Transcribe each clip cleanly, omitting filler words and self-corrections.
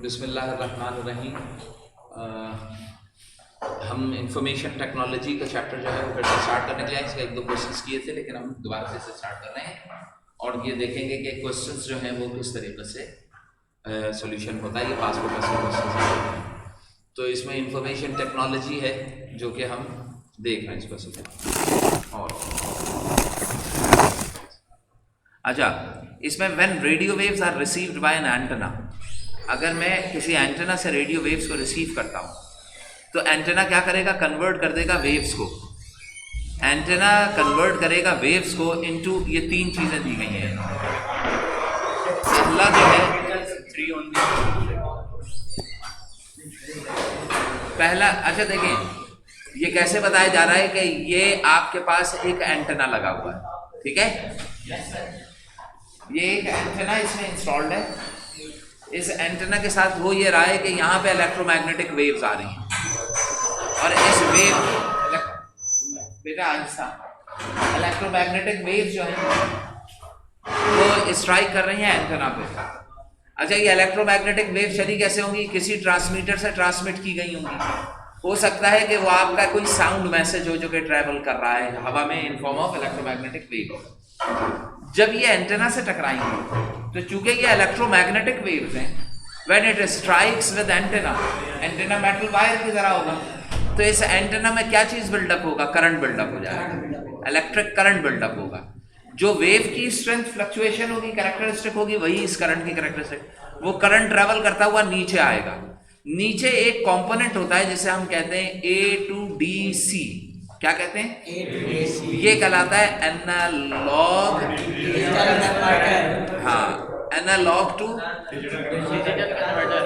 बिस्मिल्लाहिर्रहमानिर्रहीम। हम information technology का चैप्टर जो है वो फिर से स्टार्ट करने के लिए इसके एक दो क्वेश्चंस किए थे, लेकिन हम दोबारा से इसे स्टार्ट कर रहे हैं और ये देखेंगे कि क्वेश्चंस जो हैं वो किस तरीके से सॉल्यूशन होता है। ये पासपोर्ट का क्वेश्चंस हैं, तो इसमें इंफॉर्मेशन टेक्नोलॉजी है जो कि हम देख रहे हैं इसको सीखा। और अच्छा, इसमें when radio waves are received by an antenna, अगर मैं किसी एंटेना से रेडियो वेव्स को रिसीव करता हूँ तो एंटेना क्या करेगा, कन्वर्ट कर देगा वेव्स को। एंटेना कन्वर्ट करेगा वेव्स को इनटू, ये तीन चीज़ें दी गई हैं। पहला जो है पहला, अच्छा देखें ये कैसे बताया जा रहा है कि ये आपके पास एक एंटेना लगा हुआ है, ठीक है। ये एक एंटेना इसमें इंस्टॉल्ड है। इस एंटेना के साथ हो ये रहा है कि यहाँ पे इलेक्ट्रोमैग्नेटिक वेव्स आ रही हैं और इस वेव बेटा आहिस्ता, इलेक्ट्रोमैग्नेटिक वेव्स जो हैं वो स्ट्राइक कर रही हैं एंटेना पे। अच्छा, ये इलेक्ट्रोमैग्नेटिक वेव चली कैसे होंगी, किसी ट्रांसमीटर से ट्रांसमिट की गई होंगी। हो सकता है कि वो आपका कोई साउंड मैसेज हो जो कि ट्रैवल कर रहा है हवा में in form of electromagnetic wave. जब ये एंटेना से टकराएंगे तो चूंकि ये इलेक्ट्रोमैग्नेटिक वेव्स हैं, when it strikes with antenna, antenna metal wire की तरह होगा, तो इस एंटेना में क्या चीज बिल्डअप होगा, करंट बिल्डअप हो जाएगा, इलेक्ट्रिक करंट बिल्डअप होगा। जो वेव की स्ट्रेंथ फ्लक्चुएशन होगी, कैरेक्टरिस्टिक होगी, वही इस करंट की कैरेक्टरिस्टिक। वो करंट ट्रेवल करता हुआ नीचे आएगा। नीचे एक कंपोनेंट होता है जिसे हम कहते हैं A to DC। क्या कहते हैं? ये कहलाता है एनालॉग, हाँ, एनालॉग टू डिजिटल कन्वर्टर।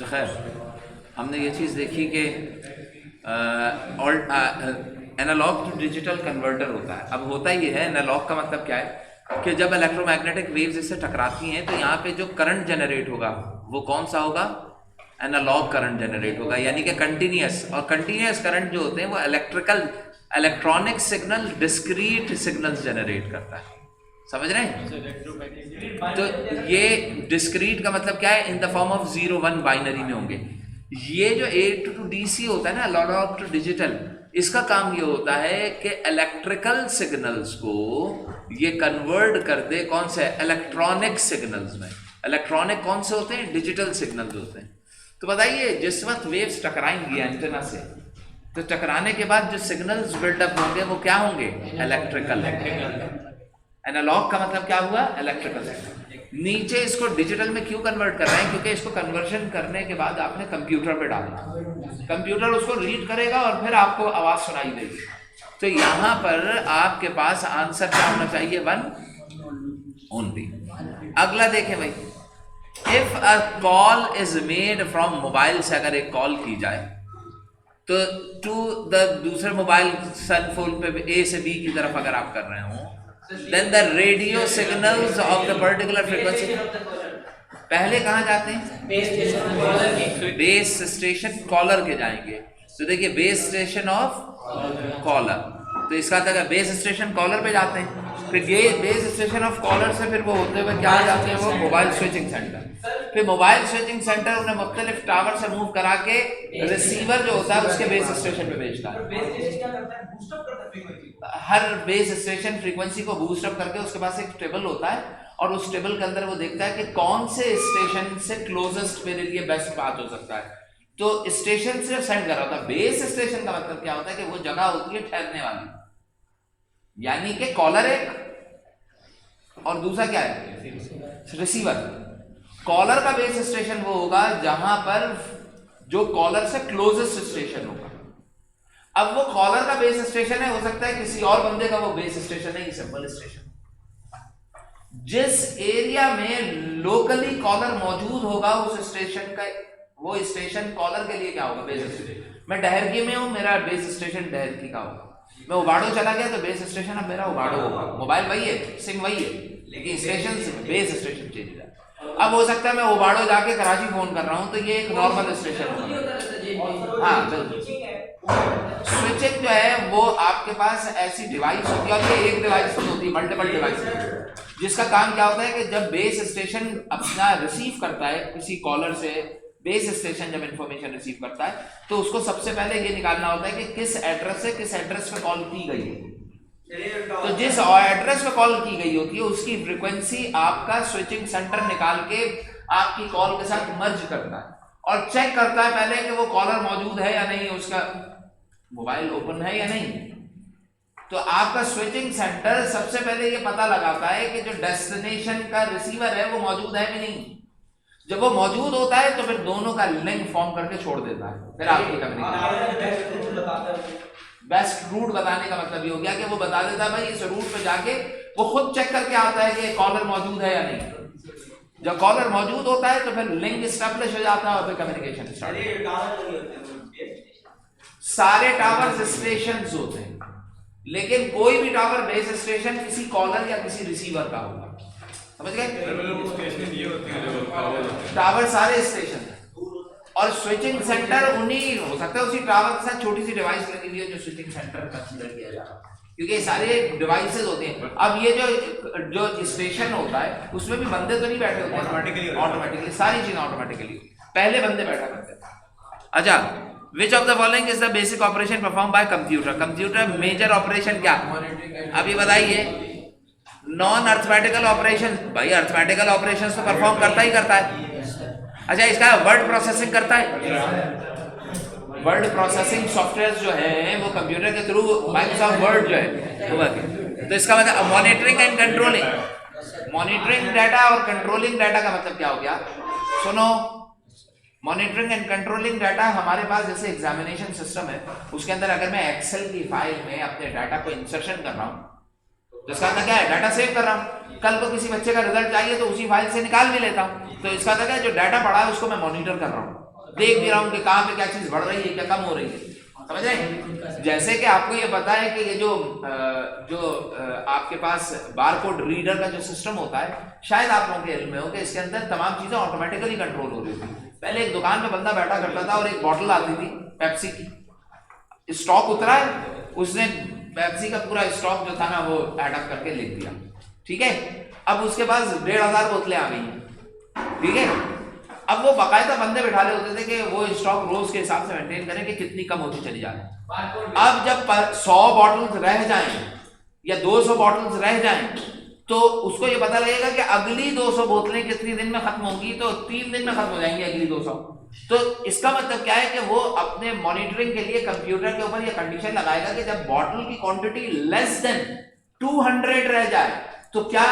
खैर, हमने ये चीज़ देखी कि एनालॉग टू डिजिटल कन्वर्टर होता है। अब होता ये है, एनालॉग का मतलब क्या है कि जब इलेक्ट्रोमैग्नेटिक वेव्स इससे टकराती हैं तो यहाँ पे जो करंट जनरेट होगा वो कौन सा होगा, एनालॉग करंट जनरेट होगा, यानी कि कंटिन्यूस। और कंटिन्यूस करंट जो होते हैं वो electronic signal, discrete signals generate करता है। समझ रहे हैं? तो ये डिस्क्रीट का मतलब क्या है, in the form of 0-1 binary में होंगे। ये जो A to DC होता है ना, एनालॉग टू डिजिटल, इसका काम ये होता है कि इलेक्ट्रिकल सिग्नल्स को ये कन्वर्ट कर दे कौन से, इलेक्ट्रॉनिक सिग्नल्स में। इलेक्ट्रॉनिक कौन से होते हैं, डिजिटल सिग्नल्स होते हैं। तो बताइए, जिस वक्त वेव्स टकराएंगी एंटेना से, तो टकराने के बाद जो सिग्नल्स बिल्डअप होंगे वो क्या होंगे, इलेक्ट्रिकल। एनालॉग का मतलब क्या हुआ, इलेक्ट्रिकल। नीचे इसको डिजिटल में क्यों कन्वर्ट कर रहे हैं, क्योंकि इसको कन्वर्जन करने के बाद आपने कंप्यूटर पे डालना, कंप्यूटर उसको रीड करेगा और फिर आपको आवाज सुनाई देगी। तो यहाँ पर आपके पास आंसर क्या होना चाहिए, 1 ओनली। अगला देखें भाई, if a call is made from mobile से अगर एक कॉल की जाए तो टू द दूसरे मोबाइल सन फोन पे ए से बी की तरफ अगर आप कर रहे हो, then the radio signals of the particular frequency पहले कहाँ जाते हैं? बेस स्टेशन कॉलर के जाएंगे। तो देखिए बेस स्टेशन ऑफ कॉलर, तो इसका मतलब बेस स्टेशन कॉलर पे जाते हैं, फिर ये बेस स्टेशन ऑफ कॉलर से फिर वो होते हुए क्या जाते हैं? वो मोबाइल स्विचिंग सेंटर। फिर मोबाइल स्विचिंग सेंटर उन्हें मुख्तलिफ टावर से मूव करा के रिसीवर जो होता है उसके बेस स्टेशन पे भेजता है। हर बेस स्टेशन फ्रीक्वेंसी को बूस्ट अप करके उसके पास एक टेबल होता है और उस टेबल के अंदर वो देखता है कि कौन से स्टेशन से क्लोजेस्ट मेरे लिए बेस्ट बात हो सकता है, तो स्टेशन से सेंड कर रहा होता है। बेस स्टेशन का मतलब क्या होता है कि वो जगह होती है ठहरने वाली, यानी कि कॉलर एक और दूसरा क्या है? रिसीवर। कॉलर का बेस स्टेशन वो होगा जहां पर जो कॉलर से क्लोजेस्ट स्टेशन होगा। अब वो कॉलर का बेस स्टेशन है, हो सकता है किसी और बंदे का वो बेस स्टेशन है, सिंपल स्टेशन। जिस एरिया में लोकली कॉलर मौजूद होगा उस स्टेशन का वो स्टेशन कॉलर के लिए क्या होगा? Base station. मैं डहरकी में हूं, मेरा बेस स्टेशन डहरकी का होगा। मैं उबाड़ो चला गया तो बेस स्टेशन अब मेरा उबाड़ो होगा। मोबाइल वही है, सिम वही है, लेकिन स्टेशन बेस स्टेशन चेंज है। अब हो सकता है मैं उबाड़ो जाके कराची फोन कर रहा हूं तो ये एक नॉर्मल स्टेशन होगा। हाँ बिल्कुल। स्विचिंग जो है वो आपके पास ऐसी डिवाइस होती है, और ये एक डिवाइस नहीं होती, मल्टीपल डिवाइस, जिसका काम क्या होता है कि जब बेस स्टेशन अपना रिसीव करता है किसी कॉलर से, बेस स्टेशन जब इंफॉर्मेशन रिसीव करता है तो उसको सबसे पहले ये निकालना होता है कि किस एड्रेस से किस एड्रेस पे कॉल की गई है। तो जिस एड्रेस पे कॉल की गई होती है उसकी फ्रीक्वेंसी आपका स्विचिंग सेंटर निकाल के आपकी कॉल के साथ मर्ज करता है और चेक करता है पहले कि वो कॉलर मौजूद है या नहीं, उसका मोबाइल ओपन है या नहीं। तो आपका स्विचिंग सेंटर सबसे पहले ये पता लगाता है कि जो डेस्टिनेशन का रिसीवर है वो मौजूद है कि नहीं। जब वो मौजूद होता है तो फिर दोनों का लिंक फॉर्म करके छोड़ देता है, फिर आपकी कम्युनिकेशन। बेस्ट रूट बताने का मतलब ये हो गया कि वो बता देता है भाई इस रूट पे जाके वो खुद चेक करके आता है कि कॉलर मौजूद है या नहीं। जब कॉलर मौजूद होता है तो फिर लिंक एस्टैब्लिश हो जाता है और फिर कम्युनिकेशन स्टार्ट। सारे टावर स्टेशंस होते हैं, लेकिन कोई भी टावर बेस स्टेशन किसी कॉलर या किसी रिसीवर का होगा, समझ गए? टावर सारे स्टेशन और स्विचिंग सेंटर उन्हीं हो सकता है उसी टावर के साथ छोटी सी डिवाइस लगी हुई है जो स्विचिंग सेंटर कंसीडर किया जा रहा है, क्योंकि ये सारे डिवाइसेस होते हैं। अब ये जो स्टेशन होता है उसमें भी बंदे तो नहीं बैठे होते हैं, ऑटोमेटिकली सारी चीजें ऑटोमेटिकली पहले बंदे बैठा करते हैं। अच्छा, which of the following is the basic operation perform by computer? Computer major operation क्या? अभी बताइए। नॉन अर्थमेटिकल ऑपरेशन, भाई अर्थमेटिकल ऑपरेशन तो परफॉर्म करता ही करता है। अच्छा, इसका वर्ड प्रोसेसिंग करता है। वर्ड प्रोसेसिंग सॉफ्टवेयर जो है वो कंप्यूटर के थ्रू माइक्रोसॉफ्ट वर्ड जो है वो है। तो इसका मतलब monitoring and controlling, monitoring data और कंट्रोलिंग डाटा का मतलब क्या हो गया? सुनो, मॉनिटरिंग एंड कंट्रोलिंग डाटा हमारे पास जैसे एग्जामिनेशन सिस्टम है उसके अंदर अगर मैं एक्सेल की फाइल में अपने डाटा को इंसर्शन कर रहा हूँ तो इसका मतलब क्या है? डाटा सेव कर रहा हूँ। कल को किसी बच्चे का रिजल्ट चाहिए तो उसी फाइल से निकाल भी लेता हूँ। तो इसका मतलब जो डाटा पड़ा है उसको मैं मॉनिटर कर रहा हूँ, देख भी रहा हूँ कि कहाँ पे क्या चीज बढ़ रही है, क्या कम हो रही है, समझ रहे? जैसे कि आपको ये पता है कि ये जो आपके पास बारकोड रीडर का जो सिस्टम होता है, शायद आप लोगों के इल्म में हो कि इसके अंदर तमाम चीजें ऑटोमेटिकली कंट्रोल हो रही थी। पहले एक दुकान पे बंदा बैठा करता था और एक बॉटल आती थी पेप्सी की, स्टॉक उतरा है, उसने पेप्सी का पूरा स्टॉक जो था ना वो ऐड अप करके लिख दिया, ठीक है। अब उसके पास 1500 बोतलें आ गई हैं, ठीक है। अब वो बाकायदा बंदे बैठा ले होते थे कि वो स्टॉक रोज के हिसाब से मेंटेन करें कि कितनी कम होती चली जाए। अब जब 100 बॉटल्स रह जाएं या 200 बॉटल्स रह जाएं तो उसको ये पता लगेगा कि अगली 200 बोतलें कितनी दिन में खत्म होंगी, तो 3 दिन में खत्म हो जाएंगी अगली 200। तो इसका मतलब क्या है कि वो अपने मॉनिटरिंग के लिए कंप्यूटर के ऊपर ये कंडीशन लगाएगा कि जब बॉटल की क्वांटिटी लेस देन 200 रह जाए तो क्या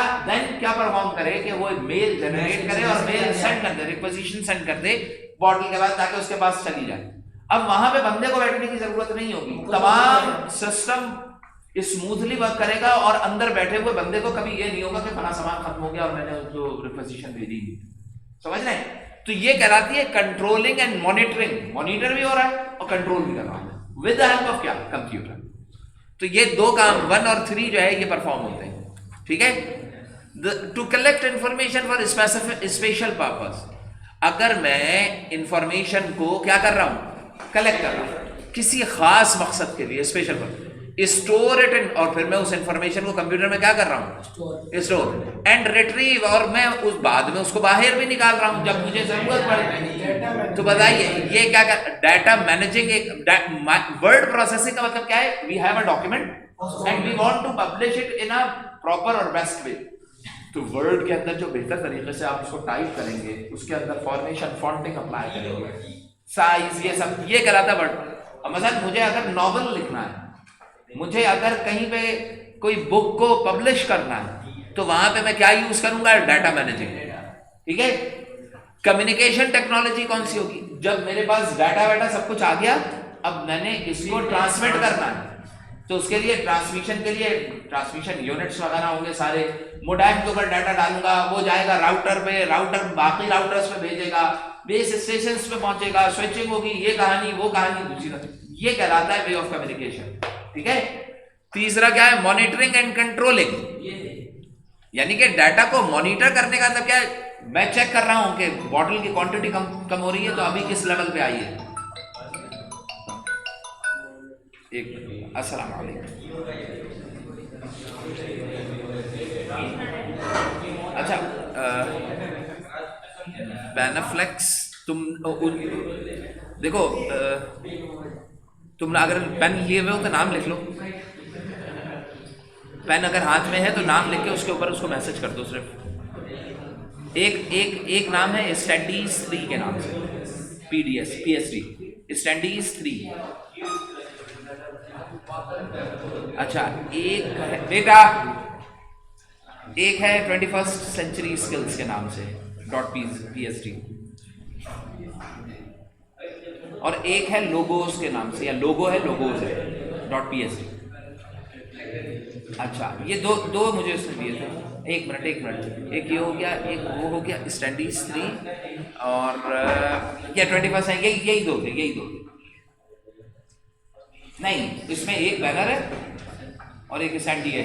परफॉर्म करे कि वो मेल जनरेट करे और मेल सेंड कर दे, रिक्वेजिशन सेंड कर दे बॉटल के बाद ताकि उसके पास चली जाए। अब वहां पे बंदे को बैठने की जरूरत नहीं होगी, तमाम सिस्टम स्मूथली वर्क करेगा और अंदर बैठे हुए बंदे को कभी ये नहीं होगा कि फला सामान खत्म हो गया और मैंने उसको रिक्वेजिशन भेजी। समझ रहे हैं? तो ये कहलाती है कंट्रोलिंग एंड मॉनिटरिंग। मॉनिटर भी हो रहा है और कंट्रोल भी कर रहा है विद द हेल्प ऑफ क्या? कंप्यूटर। तो ये दो काम 1 और 3 जो है ये परफॉर्म होते हैं। ठीक है? To collect information for special purpose. अगर मैं इंफॉर्मेशन को क्या कर रहा हूं? कलेक्ट कर रहा हूं किसी खास मकसद के लिए, special purpose. Store it in, और फिर मैं उस इंफॉर्मेशन को कंप्यूटर में क्या कर रहा हूँ? स्टोर एंड रिट्रीव, और मैं उस बाद में उसको बाहर भी निकाल रहा हूँ जब मुझे जरूरत पड़े। तो बताइए ये क्या कर? Data managing. एक वर्ड प्रोसेसिंग का मतलब क्या है? We have a document and we want to publish it in a proper और बेस्ट वे। तो वर्ड के अंदर जो बेहतर तरीके से आप उसको टाइप करेंगे, उसके अंदर फॉर्मेशन, फॉन्टिंग अप्लाई करेंगे, साइज, ये सब, ये कहलाता है वर्ड। अब मसलन मुझे अगर नॉवल लिखना है, मुझे अगर कहीं पे कोई बुक को पब्लिश करना है, तो वहां पे मैं क्या यूज करूंगा? Data managing. ठीक है? कम्युनिकेशन टेक्नोलॉजी कौन सी होगी? जब मेरे पास डाटा वाटा सब कुछ आ गया, अब मैंने इसको ट्रांसमिट करना है, तो उसके लिए ट्रांसमिशन के लिए ट्रांसमिशन यूनिट्स वगैरह होंगे सारे। मोडेम के ऊपर डाटा डालूंगा, वो जाएगा राउटर पे, राउटर बाकी राउटर्स पे भेजेगा, बेस स्टेशन पे पहुंचेगा, स्विचिंग होगी, ये कहानी वो कहानी दूसरी कहानी। ये कहलाता है वे ऑफ कम्युनिकेशन। ठीक है? तीसरा क्या है? Monitoring and controlling. यानी कि डाटा को मॉनिटर करने का मतलब क्या है? मैं चेक कर रहा हूं कि बॉटल की क्वांटिटी कम हो रही है, तो अभी किस लेवल पे आई है। एक अस्सलाम वालेकुम। अच्छा, बेनाफ्लेक्स, तुम देखो, तुम अगर पेन लिए हुए हो तो नाम लिख लो। पेन अगर हाथ में है तो नाम लिख के उसके ऊपर उसको मैसेज कर दो। सिर्फ एक नाम है स्टैंडीज 3 के नाम से, PDS PSD स्टैंडीज 3। अच्छा, एक है बेटा, एक है 21st सेंचुरी स्किल्स के नाम से .PSD, और एक है लोगोस के नाम से, या लोगो है, लोगोस है .PSD। अच्छा, ये दो मुझे उसने दिए थे। एक मिनट, एक ये हो गया, एक वो हो गया, स्टैंडीज 3 और क्या 21st है, यही दो थे। नहीं, इसमें एक बैनर है और एक स्टैंडी है।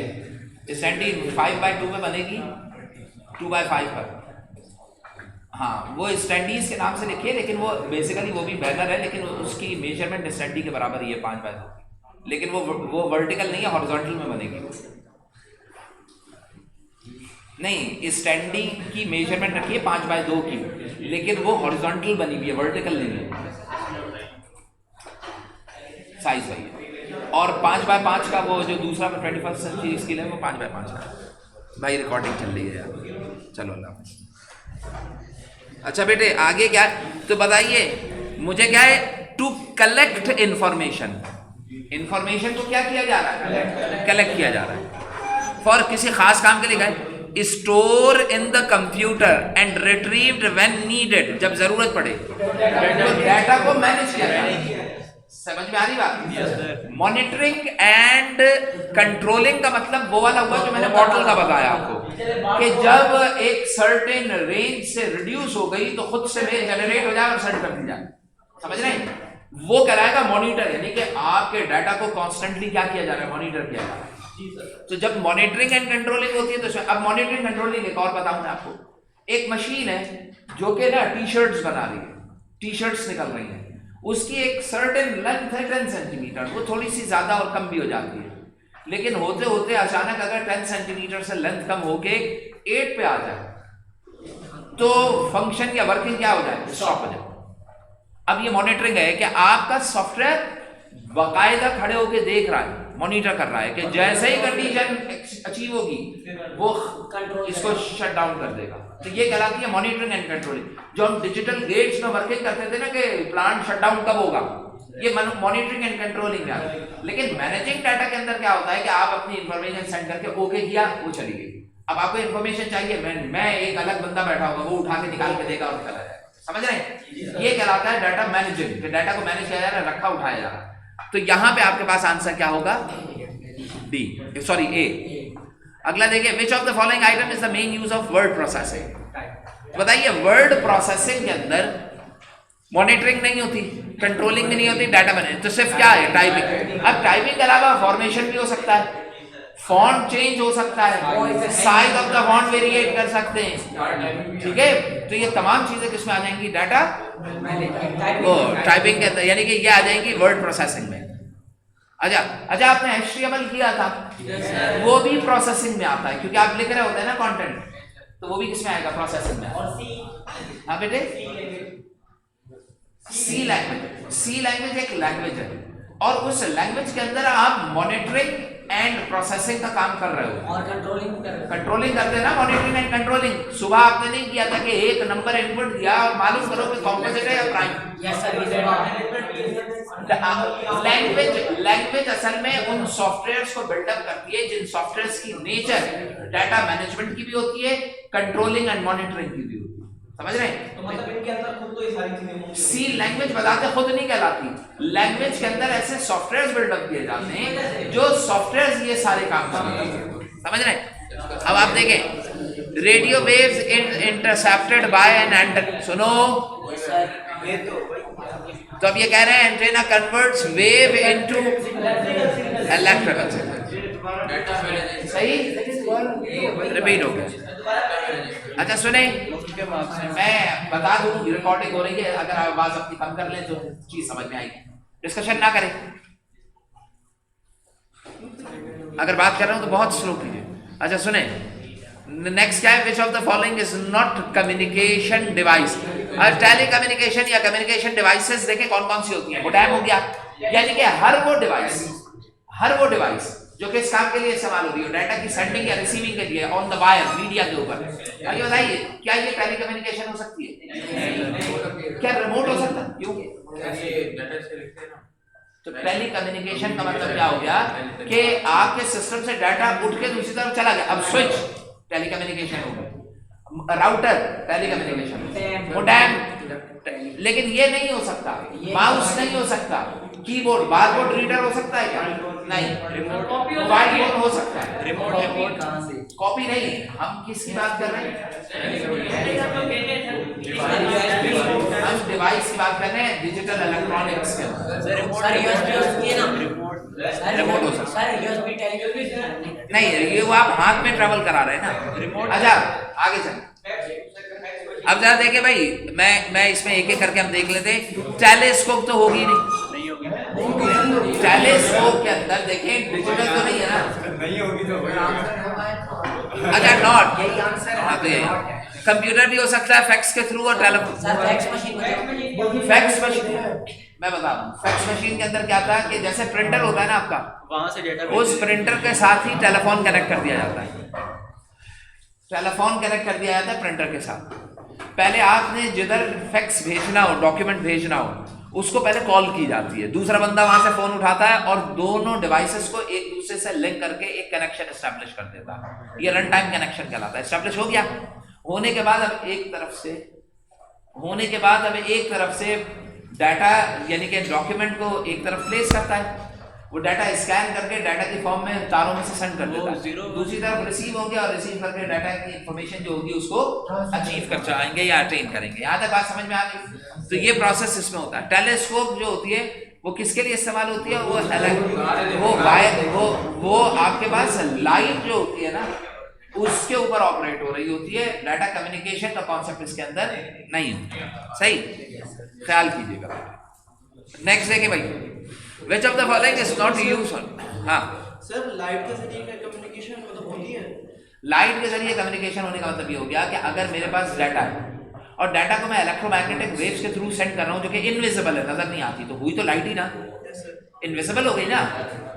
स्टैंडी 5x2 में बनेगी, 2x5 पर। हाँ, वो स्टैंडीज के नाम से लिखिए, लेकिन वो बेसिकली वो भी बैनर है, लेकिन उसकी मेजरमेंट स्टैंडी के बराबर ही है, 5x2, लेकिन वो वर्टिकल नहीं है, हॉरिजॉन्टल में बनेगी। नहीं, स्टैंडी की मेजरमेंट रखिए 5x2 की, लेकिन वो हॉरिजॉन्टल बनी हुई है, वर्टिकल नहीं है, साइज वही है। और 5x5 का वो जो दूसरा 21st सेंचुरी स्किल है, वो 5x5 का। भाई रिकॉर्डिंग चल रही है यार, चलो अल्लाह। अच्छा बेटे, आगे क्या है? तो बताइए मुझे क्या है? To collect information. इंफॉर्मेशन को क्या किया जा रहा है? कलेक्ट किया जा रहा है फॉर किसी खास काम के लिए। क्या? Store in the computer and retrieved when needed, जब जरूरत पड़े। तो डाटा को मैनेज किया जा रहा है। समझ में आ रही बात? मॉनिटरिंग एंड कंट्रोलिंग का मतलब वो वाला हुआ जो मैंने बॉटल का बताया आपको, कि जब एक सर्टेन रेंज से रिड्यूस हो गई तो खुद से मेल जनरेट हो जाए और सेंड कर दी जाए। समझ रहे हैं? वो कराएगा मॉनिटर, यानी कि आपके डाटा को कॉन्स्टेंटली क्या किया जा रहा है? मॉनिटर किया जा रहा है। तो जब मॉनिटरिंग एंड कंट्रोलिंग होती है, तो अब मॉनिटरिंग कंट्रोलिंग एक और बताऊं मैं आपको। एक मशीन है जो कि ना टी-शर्ट्स बना रही है, टी-शर्ट्स निकल रही है, उसकी एक सर्टेन लेंथ है 10 सेंटीमीटर, वो थोड़ी सी ज्यादा और कम भी हो जाती है, लेकिन होते होते अचानक अगर 10 सेंटीमीटर से लेंथ कम होके 8 पे आ जाए, तो फंक्शन या वर्किंग क्या हो जाए? स्टॉप हो जाए। अब ये मॉनिटरिंग है कि आपका सॉफ्टवेयर बाकायदा खड़े होके देख रहा है, मॉनिटर कर रहा है कि जैसे ही कंडीशन अचीव होगी वो इसको शट डाउन कर देगा। तो ये कहलाती है मॉनिटरिंग एंड कंट्रोलिंग। जो हम डिजिटल गेट्स में वर्किंग करते थे ना कि प्लांट शट डाउन कब होगा, ये मॉनिटरिंग एंड कंट्रोलिंग में आता है। लेकिन मैनेजिंग डाटा के अंदर क्या होता है कि आप अपनी इंफॉर्मेशन सेंड करके ओके किया, वो चली गई। अब आपको इंफॉर्मेशन चाहिए, मैं एक अलग बंदा बैठा होगा, वो उठा के निकाल के देगा और चला जाएगा। समझ रहे हैं? ये कहलाता है डाटा मैनेजिंग, डाटा को मैनेज किया जा रहा है, रखा उठाया जा रहा है। तो यहां पे आपके पास आंसर क्या होगा? डी, सॉरी ए। अगला देखिए, विच of the following item is the main use of word processing? बताइए वर्ड प्रोसेसिंग के अंदर मॉनिटरिंग नहीं होती, कंट्रोलिंग भी नहीं होती, डाटा बने तो सिर्फ क्या है टाइपिंग। अब टाइपिंग के अलावा फॉर्मेशन भी हो सकता है, फॉन्ट चेंज हो सकता है, size of the font variate कर सकते हैं, ठीक है। तो ये तमाम चीजें किसमें आ जाएंगी, डाटा वो टाइपिंग के अंदर, यानी कि ये आ जाएंगी वर्ड प्रोसेसिंग में। अच्छा आपने HTML किया था, वो भी प्रोसेसिंग में आता है क्योंकि आप लिख रहे होते हैं ना कंटेंट, तो वो भी किसमें आएगा, प्रोसेसिंग में। हाँ बेटे, सी लैंग्वेज एक लैंग्वेज है और उस लैंग्वेज के अंदर आप मॉनिटरिंग एंड प्रोसेसिंग का काम कर रहे हो और कंट्रोलिंग करते हैं ना, मॉनिटरिंग एंड कंट्रोलिंग। सुबह आपने नहीं किया था कि एक नंबर इनपुट दिया और मालूम करो कि कॉम्पोजिट है या प्राइम। यस सर, लैंग्वेज असल में उन सॉफ्टवेयर्स को बिल्डअप करती है जिन सॉफ्टवेयर्स की नेचर डाटा मैनेजमेंट की भी होती है, कंट्रोलिंग एंड मॉनिटरिंग की भी होती है। समझ रहे हैं? तो मतलब इनके अंदर खुद तो ये सारी चीजें सी लैंग्वेज बताते खुद नहीं कहलाती, लैंग्वेज के अंदर ऐसे सॉफ्टवेयर्स बिल्डअप किए जाते हैं जो सॉफ्टवेयर्स ये सारे काम करते हैं। समझ रहे हैं? अब आप देखें, radio waves intercepted by an antenna, सुनो तो अब ये कह रहे हैं antenna converts wave into electrical signal. सही, रिपीट हो गया। अच्छा सुने, मैं बता दूं रिकॉर्डिंग हो रही है, अगर आवाज अपनी कम कर लें तो चीज समझ में आएगी। डिस्कशन ना करें, अगर बात कर रहा हूं तो बहुत स्लो कीजिए। अच्छा सुने, नेक्स्ट क्या है, विच of the following is not communication device. और टेली कम्युनिकेशन या कम्युनिकेशन डिवाइसेस देखें कौन कौन सी होती है। मोडेम हो गया, यानी कि हर वो डिवाइस जो कि इस काम के लिए इस्तेमाल हो रही है, डाटा की सेंडिंग या रिसीविंग के लिए ऑन द वायर मीडिया के ऊपर। ये बताइए क्या ये टेली कम्युनिकेशन हो सकती है? क्या रिमोट हो सकता है? क्यों? तो टेली कम्युनिकेशन का मतलब क्या हो गया कि आपके सिस्टम से डाटा उठ के दूसरी तरफ चला गया। अब स्विच टेली कम्युनिकेशन हो गया, राउटर टेली कम्युनिकेशन, मोडेम, लेकिन ये नहीं हो सकता, माउस नहीं हो सकता, कीबोर्ड बारकोड रीडर हो सकता है क्या? नहीं। मोबाइल फोन हो सकता है, रिमोट कॉपी नहीं। हम किसकी बात कर रहे हैं? हम डिवाइस की बात कर रहे हैं, डिजिटल इलेक्ट्रॉनिक्स के। रिमोट हो सकता है, नहीं ये वो आप हाथ में ट्रेवल करा रहे हैं ना। अच्छा आगे चल, अब जरा देखे भाई, मैं इसमें एक एक करके हम देख लेते। टेलीस्कोप तो होगी नहीं होगी। टेलीस्कोप के अंदर देखें डिजिटल तो नहीं है ना, नहीं होगी तो अच्छा नॉट, हाँ तो यही। कंप्यूटर भी हो सकता है फैक्स के थ्रू और टेलीफोन। फैक्स मशीन मैं बता रहा हूँ, फैक्स मशीन के अंदर क्या था कि जैसे प्रिंटर होता है ना आपका, वहां से डेटा, उस प्रिंटर के साथ ही टेलीफोन कनेक्ट कर दिया जाता है। टेलीफोन कनेक्ट कर दिया जाता है प्रिंटर के साथ। पहले आपने जिधर फैक्स भेजना हो, डॉक्यूमेंट भेजना हो, उसको पहले कॉल की जाती है, दूसरा बंदा वहां से फोन उठाता है और दोनों डिवाइसेस को एक दूसरे से लिंक करके एक कनेक्शन एस्टैब्लिश कर देता है। ये रन टाइम कनेक्शन कहलाता है। एस्टैब्लिश हो गया, होने के बाद अब एक तरफ से डाटा यानी कि डॉक्यूमेंट को एक तरफ प्लेस करता है, वो डाटा स्कैन करके डाटा की फॉर्म में तारों में से सेंड कर देता है। दूसरी तरफ रिसीव हो गया और रिसीव करके डाटा की इंफॉर्मेशन जो होगी उसको अचीव कर जाएंगे या अटेन करेंगे। यहाँ तक बात समझ में आ गई? तो ये प्रोसेस इसमें होता है। टेलीस्कोप जो होती है वो किसके लिए इस्तेमाल होती है? वो आपके पास लाइट जो होती है ना उसके ऊपर ऑपरेट हो रही होती है। डाटा कम्युनिकेशन का कॉन्सेप्ट इसके अंदर नहीं होता। सही ख्याल कीजिएगा। नेक्स्ट देखिए भाई, which of the following is not used on? हाँ सर, लाइट के जरिए का कम्युनिकेशन मतलब होती है। लाइट के जरिए कम्युनिकेशन होने का मतलब ये हो गया कि अगर मेरे पास डाटा है और डाटा को मैं इलेक्ट्रोमैग्नेटिक वेव्स के थ्रू सेंड कर रहा हूँ जो कि इनविजिबल है, नजर नहीं आती, तो हुई तो लाइट ही ना, इनविजिबल हो गई ना।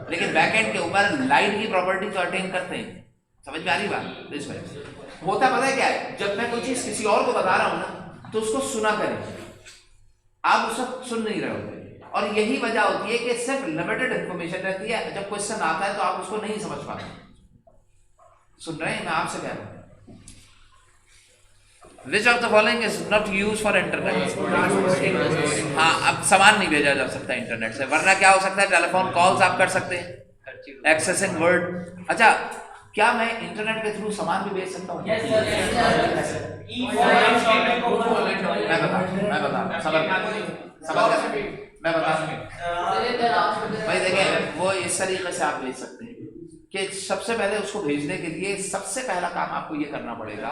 लेकिन बैकएंड के ऊपर लाइट की प्रॉपर्टी तो अटेन करते हैं। समझ में आ रही बात? इस वजह होता पता है क्या है, जब मैं कोई चीज किसी और को बता रहा हूँ ना तो उसको सुना करें, आप उसको सुन नहीं रहे होते। और यही वजह होती है कि सिर्फ लिमिटेड इंफॉर्मेशन रहती है, जब क्वेश्चन आता है तो आप उसको नहीं समझ पाते। सुन रहे हैं? मैं आपसे कह रहा हूं, Which of the following is not used for internet? हाँ, अब सामान नहीं भेजा जा सकता इंटरनेट से, वरना क्या हो सकता है, टेलीफोन कॉल्स आप कर सकते हैं, एक्सेसिंग वर्ड। अच्छा क्या मैं इंटरनेट के थ्रू सामान भी बेच सकता हूँ? मैं बता भाई देखें, वो इस तरीके से आप भेज सकते हैं कि सबसे पहले उसको भेजने के लिए सबसे पहला काम आपको ये करना पड़ेगा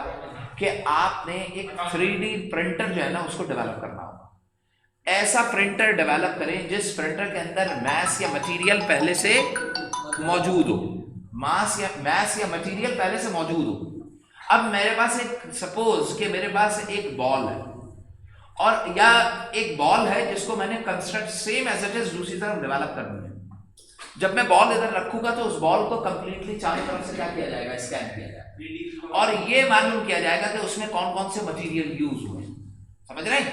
कि आपने एक 3D प्रिंटर जो है ना उसको डेवलप करना होगा। ऐसा प्रिंटर डेवलप करें जिस प्रिंटर के अंदर मैस या मटेरियल पहले से मौजूद हो, मैस या मटेरियल पहले से मौजूद हो। अब मेरे पास एक, सपोज कि मेरे पास एक बॉल है और या एक बॉल है जिसको मैंने construct same as it is दूसरी तरफ डेवलप करनी है। जब मैं बॉल इधर रखूंगा तो उस बॉल को कंप्लीटली चारों तरफ से क्या किया जाएगा? स्कैन किया जाएगा और ये मालूम किया जाएगा कि उसमें कौन कौन से मटेरियल यूज हुए। समझ रहे हैं?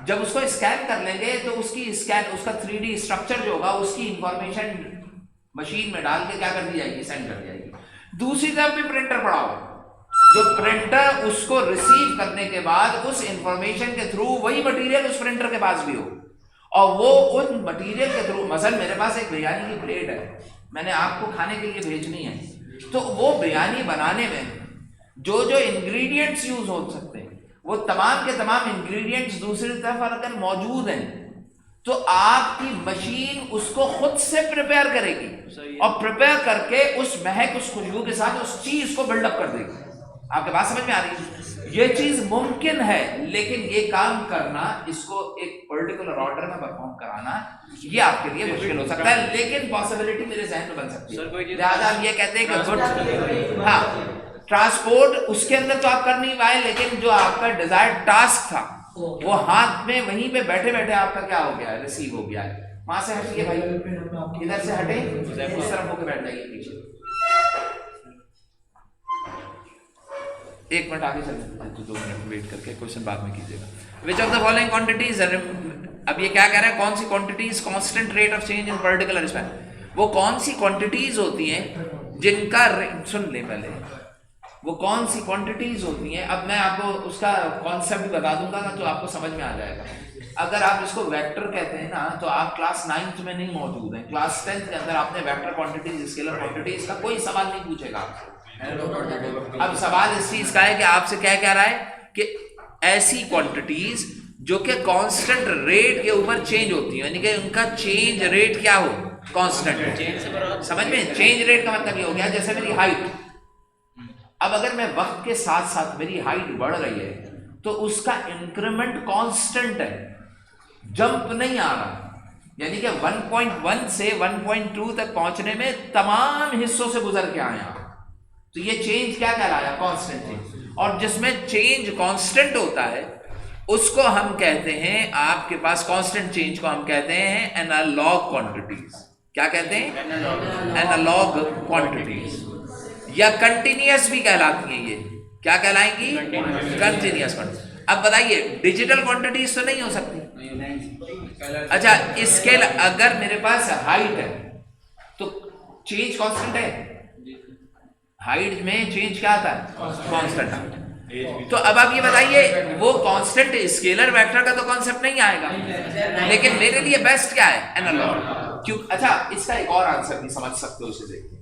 जब उसको स्कैन कर लेंगे तो उसका 3D स्ट्रक्चर जो होगा उसकी इंफॉर्मेशन मशीन में डाल के क्या कर दी जाएगी? सेंड कर दी जाएगी। दूसरी तरफ भी प्रिंटर पड़ा हो, जो प्रिंटर उसको रिसीव करने के बाद उस इंफॉर्मेशन के थ्रू वही मटेरियल उस प्रिंटर के पास भी हो और वो उन मटेरियल के थ्रू, मसलन मेरे पास एक बिरयानी की प्लेट है, मैंने आपको खाने के लिए भेजनी है, तो वो बिरयानी बनाने में जो जो इंग्रेडिएंट्स यूज हो सकते हैं वो तमाम के तमाम इंग्रेडिएंट्स दूसरी तरफ अगर मौजूद हैं तो आपकी मशीन उसको खुद से प्रिपेयर करेगी और प्रिपेयर करके उस महक, उस खुशबू के साथ उस चीज को बिल्डअप कर देगी। आपके बात समझ में आ रही है? ये चीज मुमकिन है, लेकिन ये काम करना, इसको एक पर्टिकुलर ऑर्डर में परफॉर्म कराना, ये आपके लिए मुश्किल हो सकता है, लेकिन पॉसिबिलिटी मेरे जहन में बन सकती है। लिहाजा हम ये कहते हैं कि गुड, हाँ, ट्रांसपोर्ट उसके अंदर तो आप कर नहीं पाए, लेकिन जो आपका डिजायर्ड टास्क था वो हाथ में वहीं पे बैठे बैठे आपका क्या हो गया? रिसीव हो गया है। वहां से हटिए भाई, इधर से हटे, इस तरफ होकर बैठ जाइए पीछे। एक मिनट आगे चलते हैं, तो 2 मिनट वेट करके क्वेश्चन बाद में कीजिएगा। Which of the following quantities, अब ये क्या कह रहा है? कौन सी quantities constant rate of change in particular span? वो कौन सी क्वांटिटीज होती हैं जिनका, सुन ले पहले, वो कौन सी क्वांटिटीज होती हैं? अब मैं आपको उसका कॉन्सेप्ट बता दूंगा ना तो आपको समझ में आ जाएगा। अगर आप इसको वेक्टर कहते हैं ना तो आप क्लास 9th में नहीं मौजूद हैं। क्लास 10th के अंदर आपने वेक्टर क्वांटिटीज, स्केलर क्वांटिटीज का कोई सवाल नहीं पूछेगा आपसे। अब सवाल इस चीज का है कि आपसे क्या कह रहा है कि ऐसी क्वांटिटीज जो कि कांस्टेंट रेट के ऊपर चेंज होती है, यानी कि उनका चेंज रेट क्या हो? कांस्टेंट। समझ में? चेंज रेट का मतलब ये हो गया जैसे मेरी हाइट, अब अगर मैं वक्त के साथ साथ मेरी हाइट बढ़ रही है तो उसका इंक्रीमेंट कांस्टेंट है, जंप नहीं आ रहा। यानी कि 1.1 से 1.2 तक पहुंचने में तमाम हिस्सों से गुजर के आए आप, तो ये चेंज क्या कहलाया? Constant change. और जिसमें चेंज कांस्टेंट होता है उसको हम कहते हैं, आपके पास कांस्टेंट चेंज को हम कहते हैं एनालॉग क्वांटिटीज। क्या कहते हैं? एनालॉग क्वांटिटीज, या कंटिन्यूअस भी कहलाती हैं। ये क्या कहलाएंगी? Continuous quantity. अब बताइए, डिजिटल क्वांटिटीज तो नहीं हो सकती। अच्छा, स्केल, अगर मेरे पास हाइट है तो चेंज कांस्टेंट है, हाइट में चेंज क्या आता है? कांस्टेंट आता है। तो अब आप ये बताइए, वो कांस्टेंट स्केलर वेक्टर का तो कॉन्सेप्ट नहीं आएगा, लेकिन मेरे लिए बेस्ट क्या है? एनालॉग। क्यों? अच्छा, इसका एक और आंसर भी समझ सकते हो, उसे देखिए।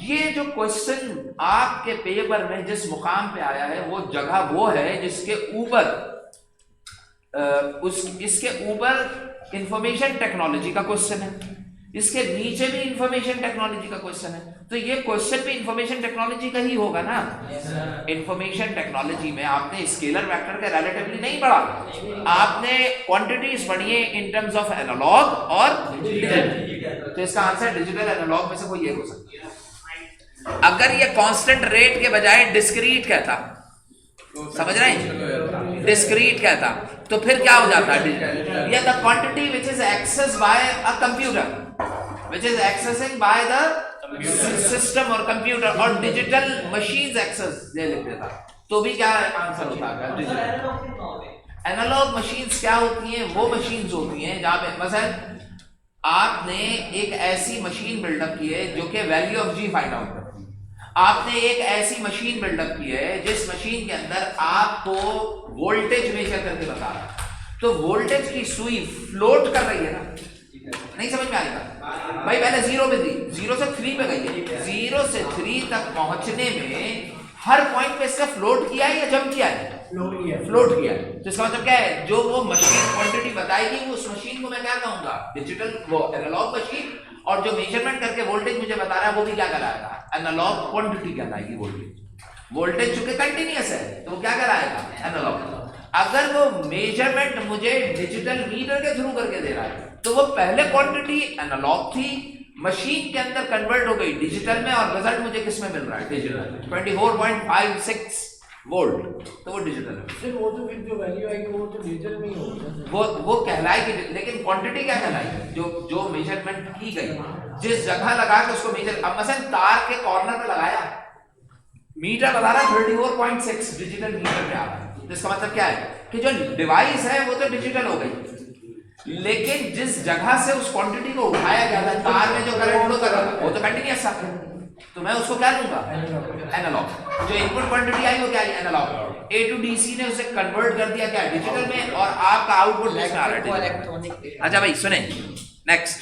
ये जो क्वेश्चन आपके पेपर में जिस मुकाम पे आया है वो जगह वो है जिसके ऊपर इसके ऊपर इंफॉर्मेशन टेक्नोलॉजी का क्वेश्चन है, इसके नीचे भी इंफॉर्मेशन टेक्नोलॉजी का क्वेश्चन है, तो ये क्वेश्चन भी इंफॉर्मेशन टेक्नोलॉजी का ही होगा ना। इंफॉर्मेशन टेक्नोलॉजी में आपने स्केलर वेक्टर का रिलेटिवली नहीं पढ़ा, आपने क्वांटिटीज पढ़ी है इन टर्म्स ऑफ एनालॉग और डिजिटल। तो इसका आंसर डिजिटल एनालॉग में से कोई एक हो सकती है। अगर ये कांस्टेंट रेट के बजाय डिस्क्रीट कहता, समझ रहे हैं? डिस्क्रीट कहता तो फिर क्या हो जाता है? या the quantity which is access by a computer, which is accessing by the system और कंप्यूटर, और डिजिटल मशीन्स एक्सेस ये लिख देता, तो भी क्या आंसर होता है? डिजिटल। एनालॉग मशीन्स क्या होती हैं? वो मशीन्स होती हैं जहां पे मसलन आपने एक ऐसी मशीन बिल्डअप की है जो कि value of G find out करती है। आपने एक ऐसी मशीन बिल्डअप की है जिस मशीन के अंदर आपको वोल्टेज मेजर करके बता रहा है, तो वोल्टेज की सुई फ्लोट कर रही है ना, नहीं समझ में आएगा भाई, पहले 0 पे थी, 0 से 3 पे गई है, 0 से 3 तक पहुंचने में हर पॉइंट पे इसका फ्लोट किया है या जंप किया है? फ्लोट किया है। तो इसका मतलब क्या है, जो वो मशीन क्वांटिटी बताएगी उस मशीन को मैं क्या कहूंगा? डिजिटल, वो एनालॉग मशीन, और जो मेजरमेंट करके वोल्टेज मुझे बता रहा है वो भी क्या कहलाएगा? एनालॉग क्वांटिटी कहलाएगी वोल्टेज चूंकि कंटिन्यूअस है तो वो क्या कहलाएगा? एनालॉग। अगर वो मेजरमेंट मुझे डिजिटल मीटर के थ्रू करके दे रहा है तो वो पहले क्वांटिटी एनालॉग थी, मशीन के अंदर कन्वर्ट हो गई डिजिटल में, और रिजल्ट मुझे किस में मिल रहा है? डिजिटल 24.56 वोल्ट, तो वो डिजिटल है। वो तो फिर जो वैल्यू आएगी वो तो डिजिटल में ही होगा, वो कहलाएगी, लेकिन क्वांटिटी क्या कहलाएगी? जो मेजरमेंट की गई, जिस जगह लगा के उसको मेजर, अब मसलन तार के कॉर्नर पे लगाया, मीटर बता रहा है 34.6 डिजिटल मीटर पे आ रहा है, तो इसका मतलब क्या है कि जो डिवाइस है वो तो डिजिटल हो गई, लेकिन जिस जगह से उस क्वांटिटी को उठाया गया था, तार में जो करंट फ्लो कर रहा था वो तो कंटिन्यूअस था, तो मैं उसको क्या लूंगा? एनालॉग। जो इनपुट क्वांटिटी आई वो क्या आई? एनालॉग। ए टू डीसी ने उसे कन्वर्ट कर दिया क्या? डिजिटल में, और आपका आउटपुट किस में आ रहा है? अच्छा भाई सुने, next,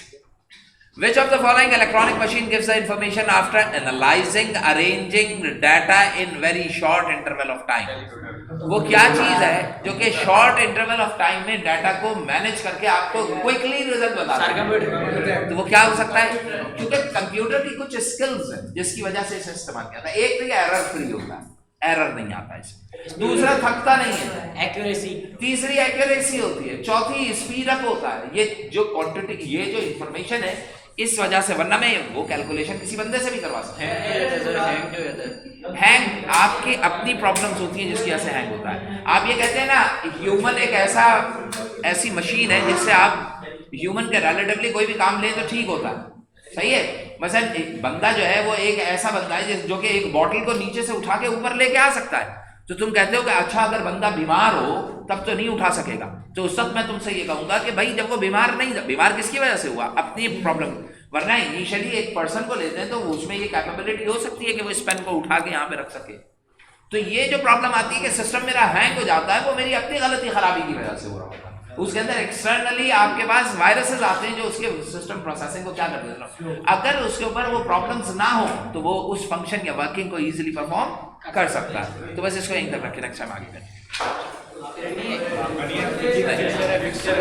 which of the following electronic machine gives the information after analyzing, arranging data in very short interval of time? वो क्या चीज है जो कि शॉर्ट इंटरवल ऑफ टाइम में डाटा को मैनेज करके आपको क्विकली रिजल्ट बताता है? तो वो क्या हो सकता है? क्योंकि कंप्यूटर की कुछ स्किल्स हैं जिसकी वजह से इसे इस्तेमाल किया था। एक तो ये एरर फ्री होता है, एरर नहीं आता इसमें, दूसरा थकता नहीं है, एक्यूरेसी, तीसरी एक्यूरेसी होती है, चौथी स्पीड अप होता है। ये जो क्वांटिटी, ये जो इंफॉर्मेशन है, इस वजह से, वरना मैं वो कैलकुलेशन किसी बंदे से भी करवा सकता हूं। हैंग आपकी अपनी प्रॉब्लम्स होती हैं जिसकी वजह से हैंग होता है। आप ये कहते हैं ना, ह्यूमन एक ऐसी मशीन है जिससे आप ह्यूमन के रिलेटिवली कोई भी काम लें तो ठीक होता है, सही है। मसलन एक बंदा जो है वो एक ऐसा बंदा है जो कि एक बॉटल को नीचे से उठा के ऊपर लेके आ सकता है, तो तुम कहते हो कि अच्छा अगर बंदा बीमार हो तब तो नहीं उठा सकेगा, तो उस वक्त मैं तुमसे ये कहूंगा कि भाई जब वो बीमार किसकी वजह से हुआ? अपनी प्रॉब्लम। वरना इनिशियली एक पर्सन को लेते हैं तो उसमें ये कैपेबिलिटी हो सकती है कि वो इस पेन को उठा के यहाँ पे रख सके। तो ये जो प्रॉब्लम आती है कि सिस्टम मेरा हैंग हो जाता है, वो मेरी अपनी गलती खराबी की वजह से हो रहा होता है। उसके अंदर एक्सटर्नली आपके पास वायरसेस आते हैं जो उसके सिस्टम प्रोसेसिंग को क्या कर देते हैं। अगर उसके ऊपर वो प्रॉब्लम्स ना हो तो वो उस फंक्शन या वर्किंग को इजीली परफॉर्म कर सकता है। तो बस इसको यहीं तक रखें, नेक्स्ट टाइम आगे करें। फिक्सचर